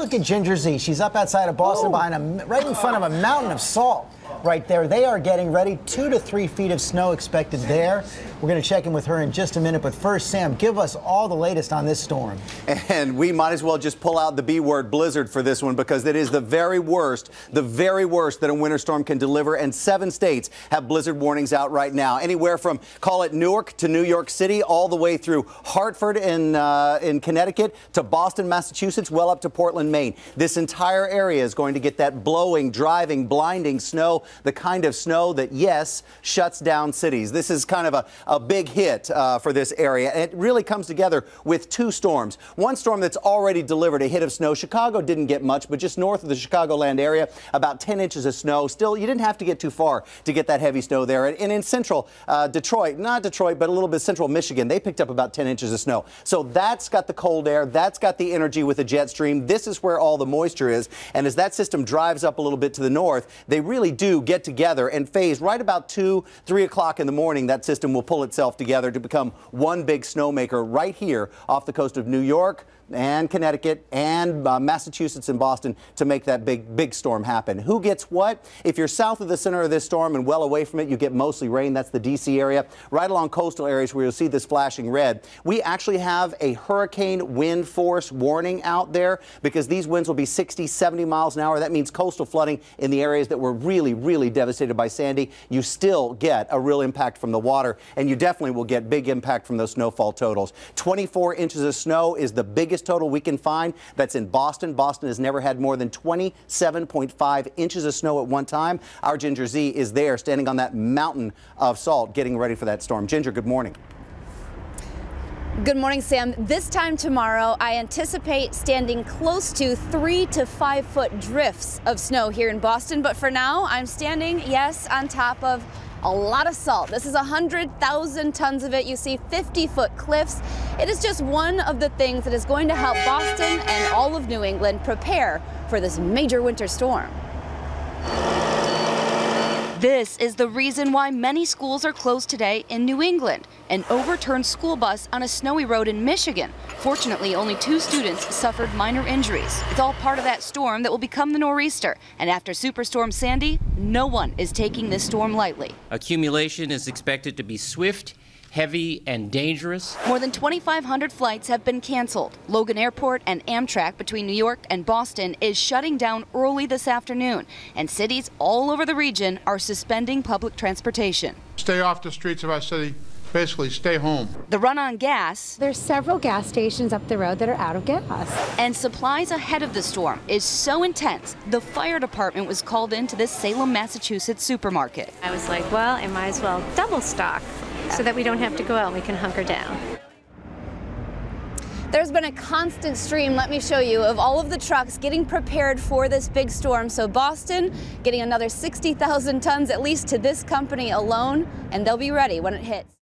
look at Ginger Zee. She's up outside of Boston right in front of a mountain of salt. Right there. They are getting ready. 2 to 3 feet of snow expected there. We're going to check in with her in just a minute. But first, Sam, give us all the latest on this storm. And we might as well just pull out the B word, blizzard, for this one, because it is the very worst that a winter storm can deliver. And 7 states have blizzard warnings out right now. Anywhere from, call it Newark to New York City, all the way through Hartford in Connecticut to Boston, Massachusetts, well up to Portland, Maine. This entire area is going to get that blowing, driving, blinding snow. The kind of snow that, yes, shuts down cities. This is kind of a big hit for this area. And it really comes together with 2 storms. One storm that's already delivered a hit of snow. Chicago didn't get much, but just north of the Chicagoland area, about 10 inches of snow. Still, you didn't have to get too far to get that heavy snow there. And in central Detroit, not Detroit, but a little bit central Michigan, they picked up about 10 inches of snow. So that's got the cold air. That's got the energy with the jet stream. This is where all the moisture is. And as that system drives up a little bit to the north, they really do get together and phase right about 2, 3 o'clock in the morning. That system will pull itself together to become one big snowmaker right here off the coast of New York and Connecticut and Massachusetts and Boston to make that big storm happen. Who gets what? If you're south of the center of this storm and well away from it, you get mostly rain. That's the D.C. area. Right along coastal areas where you'll see this flashing red. We actually have a hurricane wind force warning out there because these winds will be 60, 70 miles an hour. That means coastal flooding in the areas that were really devastated by Sandy. You still get a real impact from the water, and you definitely will get big impact from those snowfall totals. 24 inches of snow is the biggest total we can find. That's in Boston. Boston has never had more than 27.5 inches of snow at one time. Our Ginger Zee is there standing on that mountain of salt getting ready for that storm. Ginger, good morning. Good morning, Sam. This time tomorrow, I anticipate standing close to 3 to 5 foot drifts of snow here in Boston. But for now, I'm standing, yes, on top of a lot of salt. This is 100,000 tons of it. You see 50-foot cliffs. It is just one of the things that is going to help Boston and all of New England prepare for this major winter storm. This is the reason why many schools are closed today in New England. An overturned school bus on a snowy road in Michigan. Fortunately, only 2 students suffered minor injuries. It's all part of that storm that will become the nor'easter. And after Superstorm Sandy, no one is taking this storm lightly. Accumulation is expected to be swift, heavy, and dangerous. More than 2,500 flights have been canceled. Logan Airport and Amtrak between New York and Boston is shutting down early this afternoon, and cities all over the region are suspending public transportation. Stay off the streets of our city. Basically, stay home. The run on gas. There's several gas stations up the road that are out of gas. And supplies ahead of the storm is so intense, the fire department was called into this Salem, Massachusetts supermarket. I was like, well, I might as well double stock so that we don't have to go out and we can hunker down. There's been a constant stream, let me show you, of all of the trucks getting prepared for this big storm. So Boston getting another 60,000 tons at least to this company alone, and they'll be ready when it hits.